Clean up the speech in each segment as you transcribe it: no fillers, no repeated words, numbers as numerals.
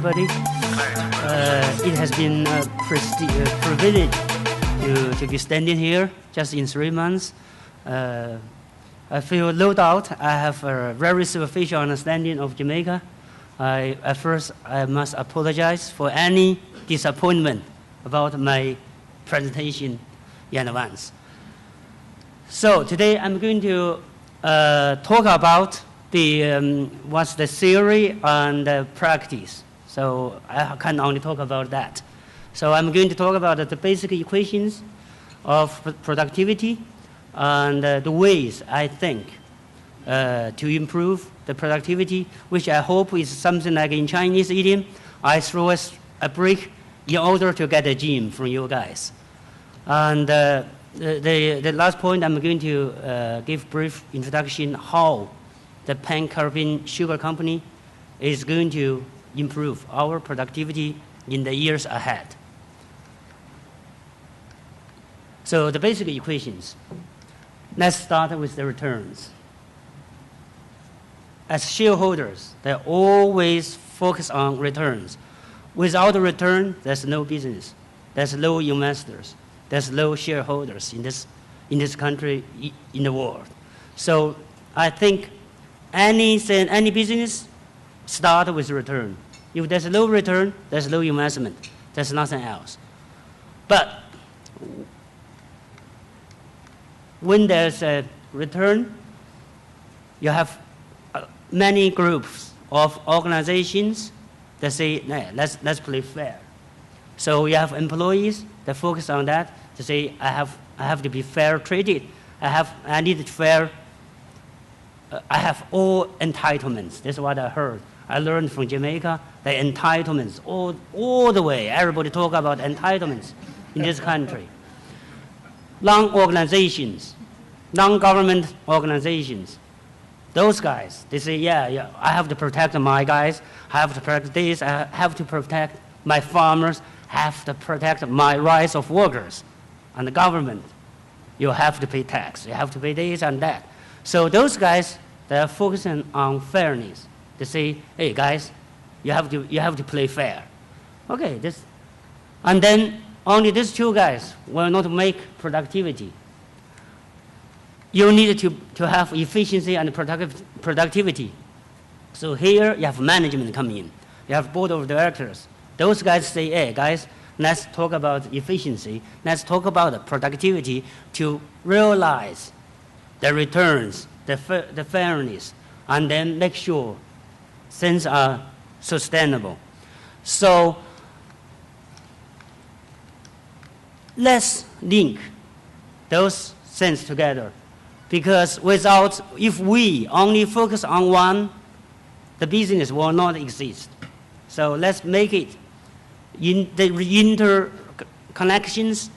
everybody. It has been a privilege to be standing here just in 3 months. I feel no doubt I have a very superficial understanding of Jamaica. At first, I must apologize for any disappointment about my presentation in advance. So today I'm going to talk about what's the theory and the practice. So I can only talk about that. So I'm going to talk about the basic equations of productivity and the ways I think to improve the productivity, which I hope is something like in Chinese idiom, I throw a brick in order to get a gem from you guys. And the last point, I'm going to give brief introduction how the Pan-Caribbean Sugar Company is going to improve our productivity in the years ahead. So the basic equations. Let's start with the returns. As shareholders, they always focus on returns. Without a return, there's no business. There's no investors. There's no shareholders in this country, in the world. So I think any business start with return. If there's no return, there's no investment. There's nothing else. But when there's a return, you have many groups of organizations that say, nah, let's play fair. So you have employees that focus on that, to say, I have to be fair treated. I need fair. I have all entitlements. That's what I heard. I learned from Jamaica the entitlements all the way. Everybody talk about entitlements in this country. Non-organizations, non-government organizations, those guys, they say, yeah, I have to protect my guys. I have to protect this. I have to protect my farmers. I have to protect my rights of workers. And the government, you have to pay tax. You have to pay this and that. So those guys, they're focusing on fairness. They say, hey, guys, you have to play fair. Okay, and then only these two guys will not make productivity. You need to have efficiency and productivity. So here you have management come in. You have board of directors. Those guys say, hey, guys, let's talk about efficiency. Let's talk about productivity to realize the returns, the fairness, and then make sure things are sustainable. So let's link those things together. Because if we only focus on one, the business will not exist. So let's make it in the interconnections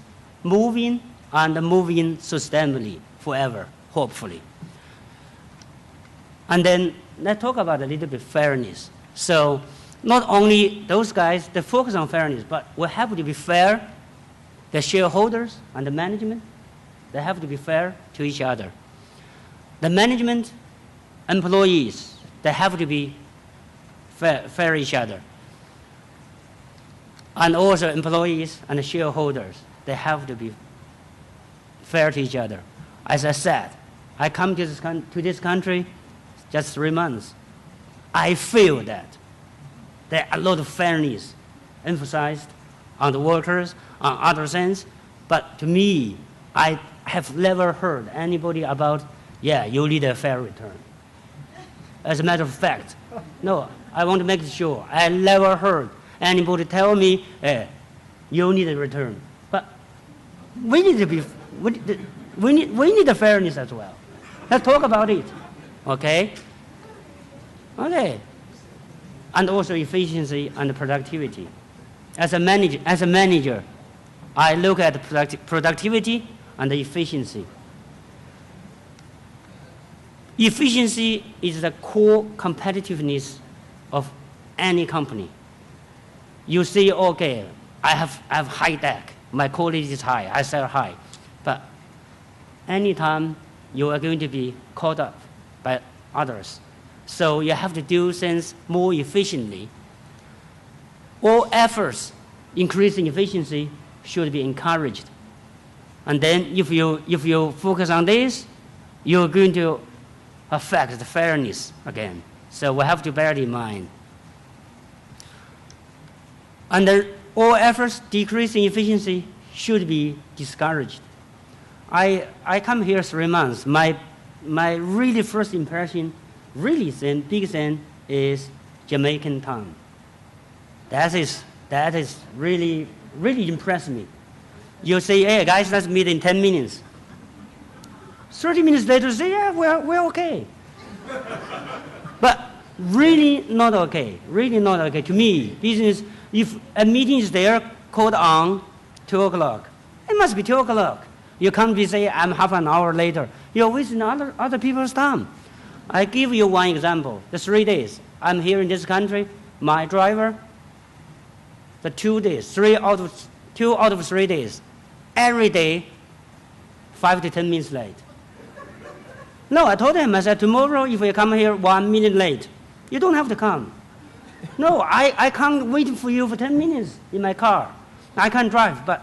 moving and moving sustainably forever, hopefully. And then let's talk about a little bit fairness. So not only those guys, they focus on fairness, but we have to be fair. The shareholders and the management, they have to be fair to each other. The management, employees, they have to be fair each other. And also employees and the shareholders, they have to be fair to each other. As I said, I come to this country just 3 months. I feel that there are a lot of fairness emphasized on the workers, on other things. But to me, I have never heard anybody about, yeah, you need a fair return. As a matter of fact, no, I want to make sure. I never heard anybody tell me, you need a return. But we need to be, we need the fairness as well. Let's talk about it, okay? Okay. And also efficiency and productivity. As a manager, I look at productivity and efficiency. Efficiency is the core competitiveness of any company. You say, okay, I have high tech, my quality is high, I sell high. But anytime you are going to be caught up by others. So you have to do things more efficiently. all efforts increasing efficiency should be encouraged. And then if you focus on this, you're going to affect the fairness again. So we have to bear it in mind. Under all efforts decreasing efficiency should be discouraged. I come here 3 months. My really first impression, really big thing, is Jamaican town. That is really impressed me. You say, hey guys, let's meet in 10 minutes. 30 minutes later, say, yeah, we're okay. But really not okay. Really not okay. To me, business, if a meeting is there, called on 2 o'clock, it must be 2 o'clock. You can't be say, I'm half an hour later. You're wasting other people's time. I give you one example. The 3 days I'm here in this country, my driver, the 2 days, 2 out of 3 days, every day, 5 to 10 minutes late. No, I told him, I said, tomorrow if you come here 1 minute late, you don't have to come. No, I can't wait for you for 10 minutes in my car. I can't drive, but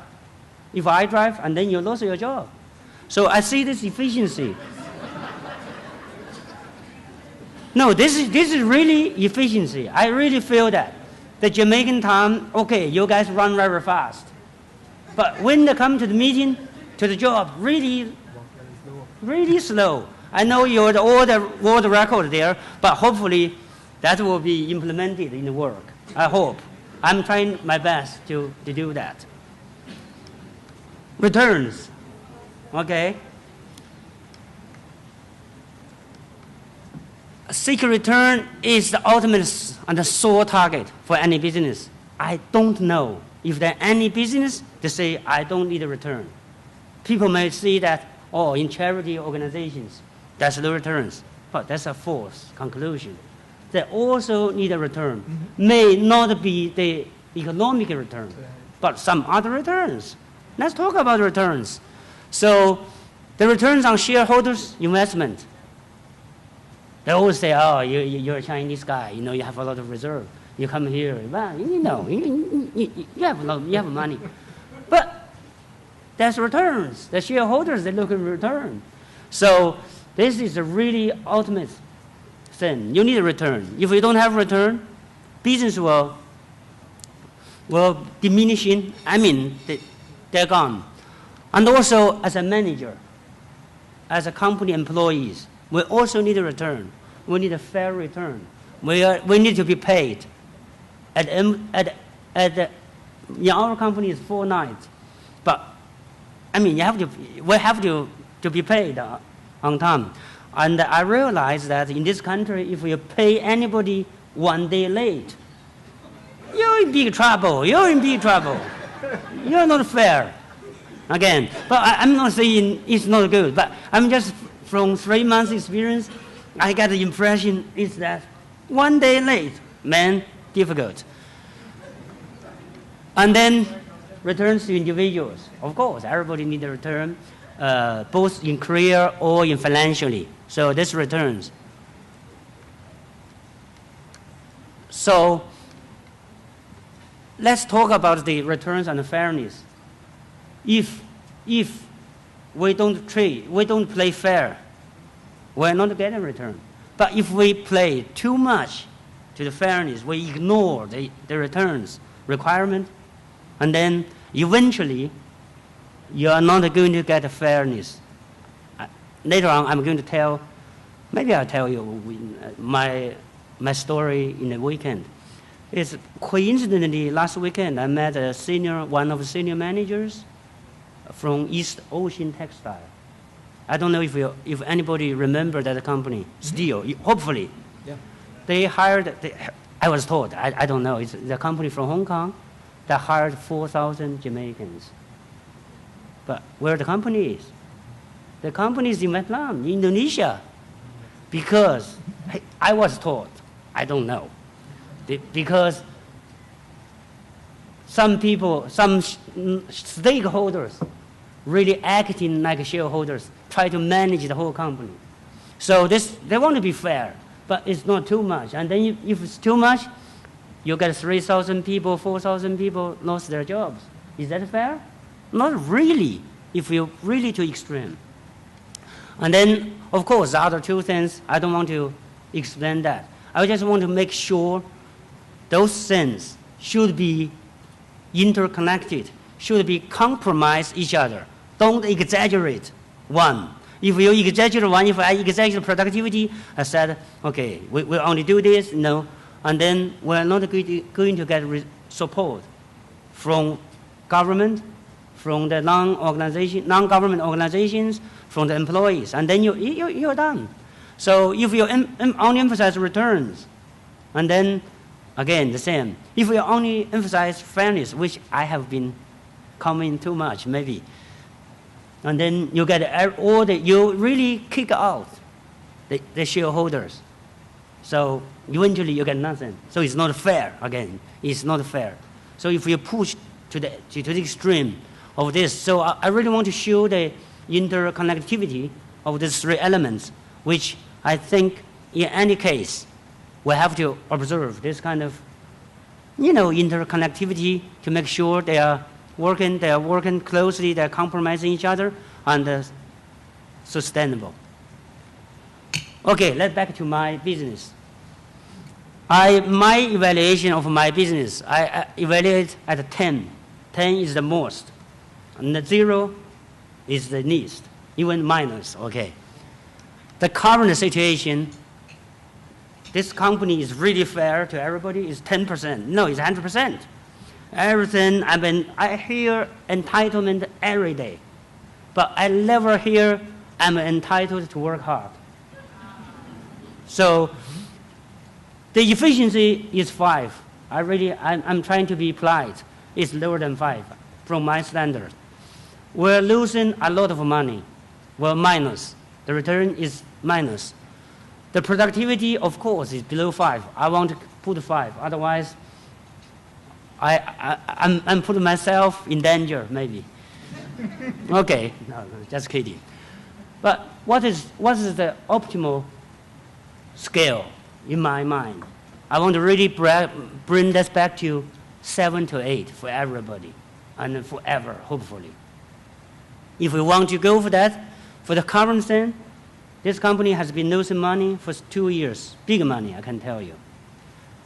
if I drive, and then you lose your job. So I see this efficiency. No, this is really efficiency. I really feel that. The Jamaican time, okay, you guys run very fast. But when they come to the meeting, to the job, really slow. I know you're all the world record there, but hopefully that will be implemented in the work. I hope. I'm trying my best to do that. Returns, okay? Seeking return is the ultimate and the sole target for any business. I don't know if there any business to say, I don't need a return. People may see that, oh, in charity organizations, there's no returns. But that's a false conclusion. They also need a return. May not be the economic return, but some other returns. Let's talk about returns. So the returns on shareholders' investment. They always say, oh, you're a Chinese guy, you know, you have a lot of reserve. You come here, well, you know, you have money. But there's returns. The shareholders, they look at return. So this is a really ultimate thing. You need a return. If you don't have return, business will diminishing. I mean, they're gone. And also, as a manager, as a company employees, we also need a return. We need a fair return. We need to be paid. In our company, it's 4 nights. But, I mean, we have to be paid on time. And I realize that in this country, if you pay anybody 1 day late, you're in big trouble. You're in big trouble. You're not fair. Again, but I'm not saying it's not good, but I'm just from 3 months experience, I got the impression is that 1 day late, man, difficult. And then returns to individuals. Of course, everybody needs a return, both in career or in financially. So this returns. So let's talk about the returns and the fairness. If we don't play fair, we're not getting a return. But if we play too much to the fairness, we ignore the returns requirement, and then eventually you are not going to get a fairness. Later on, I'm going to tell, maybe I'll tell you my story in the weekend. It's coincidentally last weekend I met one of the senior managers from East Ocean Textile. I don't know if anybody remember that company. Still, hopefully. Yeah. They hired, I was told, I don't know, it's the company from Hong Kong that hired 4,000 Jamaicans. But where the company is? The company is in Vietnam, Indonesia. Because I was told, I don't know, because some people, some stakeholders really acting like shareholders, try to manage the whole company. So they want to be fair, but it's not too much. And then if it's too much, you get 3,000 people, 4,000 people lost their jobs. Is that fair? Not really, if you're really too extreme. And then, of course, the other two things, I don't want to explain that. I just want to make sure those things should be interconnected, should be compromise each other. Don't exaggerate one. If you exaggerate one, if I exaggerate productivity, I said, okay, we only do this, no, and then we're not going to get support from government, from the non-government organizations, from the employees, and then you're done. So if you only emphasize returns, and then, again, the same. If you only emphasize fairness, which I have been commenting too much, maybe, and then you get you really kick out the shareholders. So eventually you get nothing. So it's not fair, again. It's not fair. So if you push to the extreme of this, so I really want to show the interconnectivity of these three elements, which I think in any case, we have to observe this kind of, interconnectivity to make sure they are working closely, they are compromising each other, and sustainable. Okay, let's back to my business. My evaluation of my business, I evaluate at 10. 10 is the most, and the 0 is the least, even minus, okay. The current situation, this company is really fair to everybody, is 10%. No, it's 100%. Everything, I hear entitlement every day, but I never hear I'm entitled to work hard. So the efficiency is 5. I'm trying to be polite. It's lower than 5 from my standard. We're losing a lot of money. We're minus. The return is minus. The productivity, of course, is below 5. I want to put 5. Otherwise, I'm putting myself in danger, maybe. Okay, no, just kidding. But what is the optimal scale in my mind? I want to really bring this back to 7 to 8 for everybody, and forever, hopefully. If we want to go for that, for the current thing, this company has been losing money for 2 years, big money, I can tell you.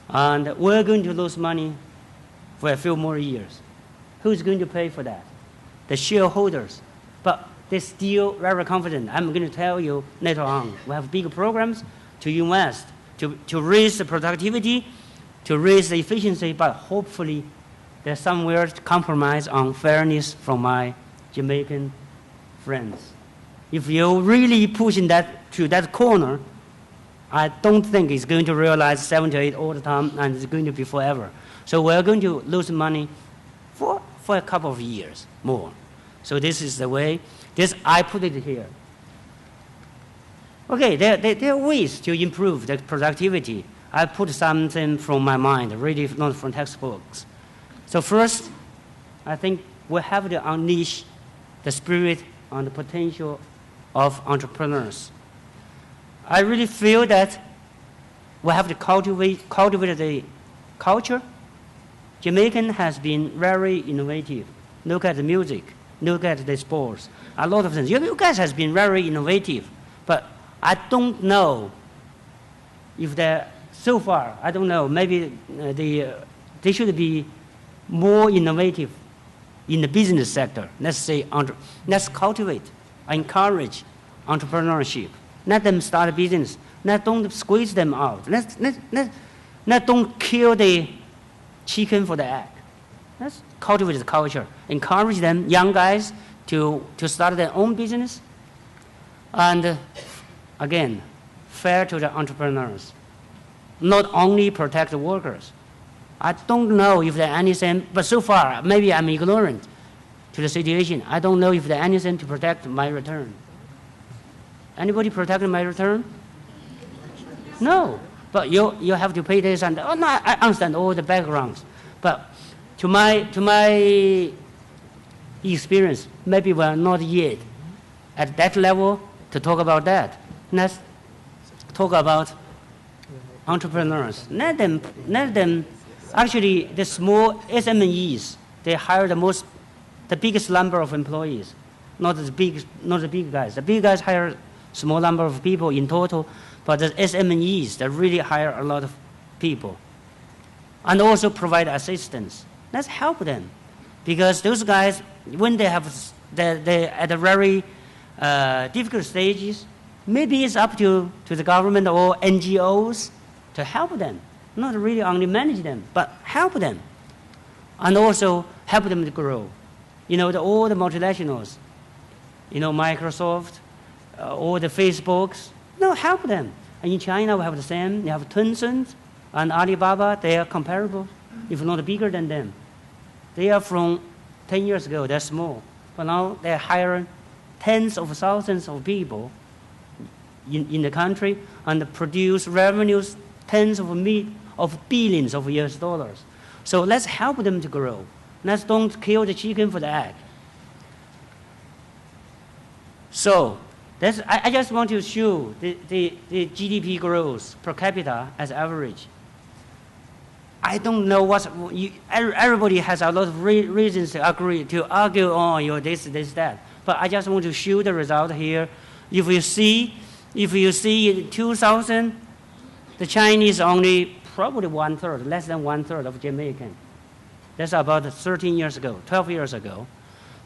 And we're going to lose money for a few more years. Who's going to pay for that? The shareholders. But they're still very confident. I'm going to tell you later on. We have big programs to invest, to raise the productivity, to raise the efficiency, but hopefully there's somewhere to compromise on fairness from my Jamaican friends. If you're really pushing that to that corner, I don't think it's going to realize 7 to 8 all the time, and it's going to be forever. So we're going to lose money for a couple of years more. So this is the way. I put it here. Okay, there are ways to improve the productivity. I put something from my mind, really not from textbooks. So first, I think we have to unleash the spirit and the potential of entrepreneurs. I really feel that we have to cultivate the culture. Jamaican has been very innovative. Look at the music, look at the sports, a lot of things. You guys has been very innovative, but I don't know if they're, so far, I don't know, maybe they should be more innovative in the business sector. Let's say, let's cultivate, encourage entrepreneurship. Let them start a business. Don't squeeze them out. Let don't kill the chicken for the egg. Let's cultivate the culture. Encourage them, young guys, to start their own business. And again, fair to the entrepreneurs. Not only protect the workers. I don't know if there anything, but so far, maybe I'm ignorant to the situation. I don't know if there anything to protect my return. Anybody protect my return? No. But you have to pay this and no, I understand all the backgrounds. But to my experience, maybe we're not yet at that level to talk about that. Let's talk about entrepreneurs. Let them Actually, the small SMEs, they hire the biggest number of employees, not the big guys. The big guys hire small number of people in total, but the SMEs, they really hire a lot of people. And also provide assistance. Let's help them. Because those guys, when they have, they're at a very difficult stages, maybe it's up to the government or NGOs to help them. Not really only manage them, but help them. And also help them to grow. You know, all the multinationals, you know, Microsoft, all the Facebooks, no, help them. And in China, we have the same. You have Tencent and Alibaba. They are comparable, if not bigger than them. They are from 10 years ago. They're small. But now they hire tens of thousands of people in the country and produce revenues tens of billions of US dollars. So let's help them to grow. Let's don't kill the chicken for the egg. So I just want to show the GDP growth per capita as average. I don't know everybody has a lot of reasons to argue on this, that. But I just want to show the result here. If you see in 2000, the Chinese only probably one-third, less than one-third of Jamaican. That's about 13 years ago, 12 years ago.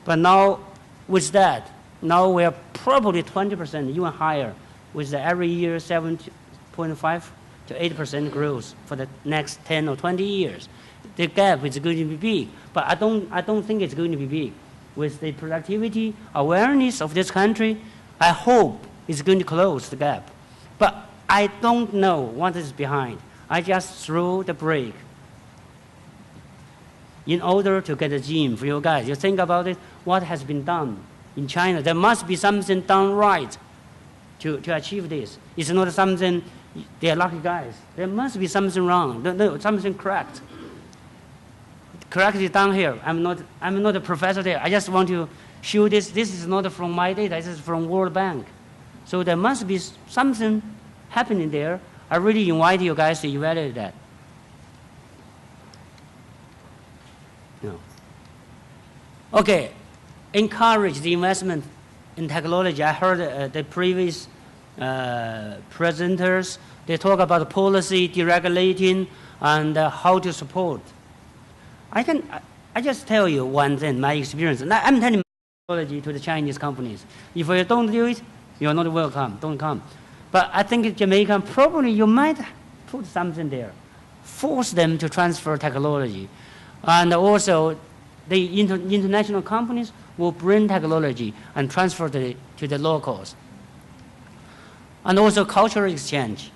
But now, with that, now we are probably 20%, even higher, with the every year 7.5 to 8% growth for the next 10 or 20 years. The gap is going to be big, but I don't think it's going to be big. With the productivity awareness of this country, I hope it's going to close the gap. But I don't know what is behind. I just threw the brake in order to get a gym for you guys. You think about it, what has been done in China? There must be something done right to achieve this. It's not something, they're lucky guys. There must be something wrong, no, something cracked. Correct it down here. I'm not a professor there. I just want to show this. This is not from my data. This is from World Bank. So there must be something happening there. I really invite you guys to evaluate that. No. Okay. Encourage the investment in technology. I heard the previous presenters. They talk about policy, deregulating, and how to support. I just tell you one thing, my experience. I'm telling technology to the Chinese companies. If you don't do it, you're not welcome. Don't come. But I think in Jamaica, probably you might put something there. Force them to transfer technology. And also, the international companies will bring technology and transfer to the locals. And also cultural exchange.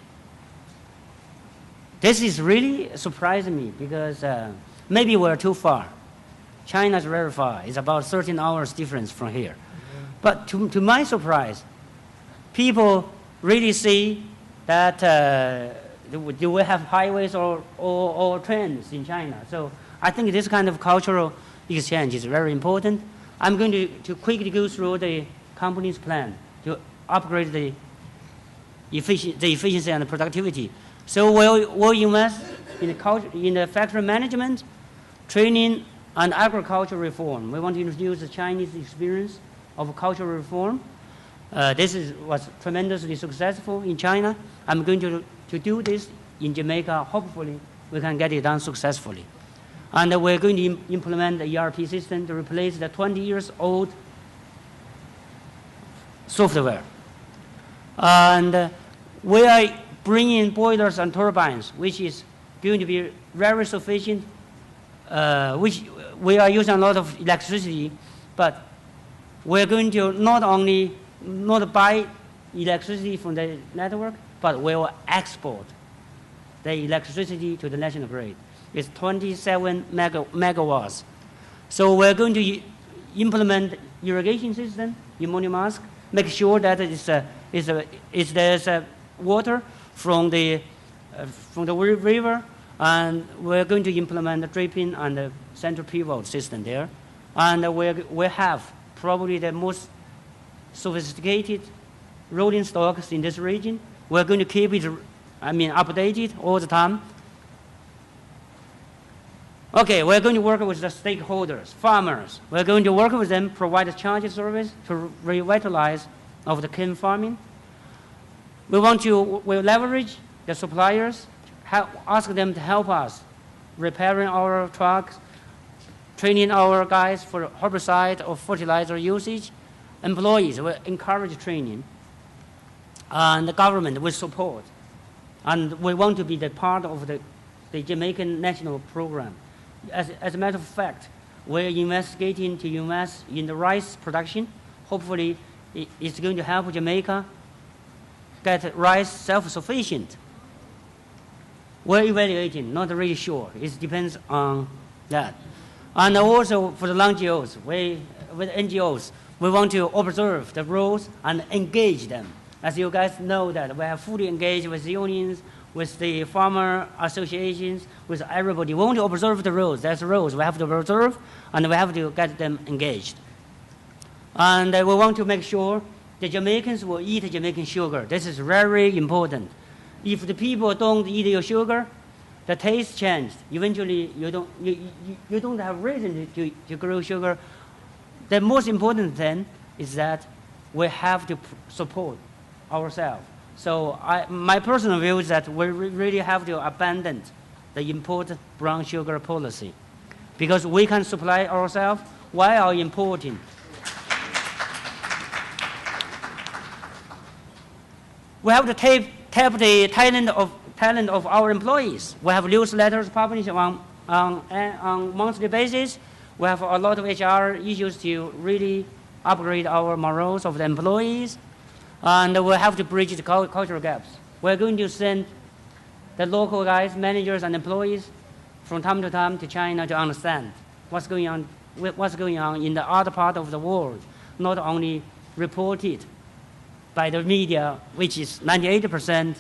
This is really surprising me because maybe we're too far. China's very far. It's about 13 hours difference from here. But to my surprise, people really see that do we have highways or trains in China. So I think this kind of cultural exchange is very important. I'm going to quickly go through the company's plan to upgrade the efficiency and the productivity. So we'll invest in the factory management, training, and agricultural reform. We want to introduce the Chinese experience of cultural reform. This was tremendously successful in China. I'm going to do this in Jamaica. Hopefully, we can get it done successfully. And we're going to implement the ERP system to replace the 20-year-old software. And we are bringing boilers and turbines, which is going to be very sufficient, which we are using a lot of electricity, but we're going to not buy electricity from the network, but we will export the electricity to the national grid. It's 27 megawatts. So we're going to implement irrigation system, ammonia mask, make sure that there's water from the river, and we're going to implement the dripping and the central pivot system there. And we have probably the most sophisticated rolling stocks in this region. We're going to keep it, updated all the time. Okay, we're going to work with the stakeholders, farmers. We're going to work with them, provide a charging service to revitalize of the cane farming. We'll leverage the suppliers, ask them to help us repairing our trucks, training our guys for herbicide or fertilizer usage. Employees will encourage training. And the government will support. And we want to be the part of the Jamaican national program. As a matter of fact, we're investigating to invest in the rice production. Hopefully, it's going to help Jamaica get rice self-sufficient. We're evaluating, not really sure. It depends on that. And also for the NGOs, with NGOs, we want to observe the rules and engage them. As you guys know that we have fully engaged with the unions, with the farmer associations, with everybody. We want to observe the rules. There's rules we have to observe, and we have to get them engaged. And we want to make sure the Jamaicans will eat Jamaican sugar. This is very important. If the people don't eat your sugar, the taste changed. Eventually, you don't have reason to grow sugar. The most important thing is that we have to support ourselves. So my personal view is that we really have to abandon the import brown sugar policy, because we can supply ourselves while importing. We have to tap the talent of our employees. We have newsletters published on monthly basis. We have a lot of HR issues to really upgrade our morals of the employees. And we have to bridge the cultural gaps. We're going to send the local guys, managers, and employees from time to time to China to understand what's going on in the other part of the world, not only reported by the media, which is 98%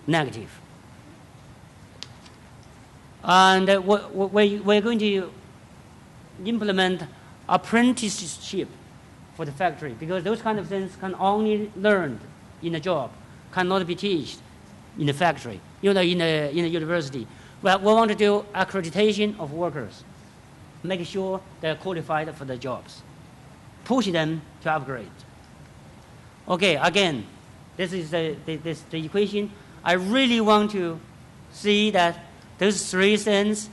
negative. And we're going to implement apprenticeship for the factory, because those kind of things can only learn in a job, cannot be taught in the factory, in a university. Well, we want to do accreditation of workers, make sure they're qualified for the jobs, push them to upgrade. Okay, again, this is the equation. I really want to see that those three things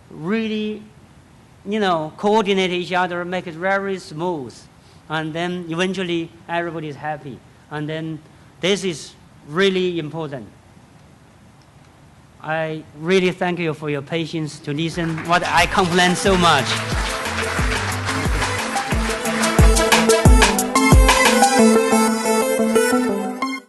really coordinate each other, make it very smooth, and then eventually everybody is happy. And then this is really important. I really thank you for your patience to listen what I complain so much.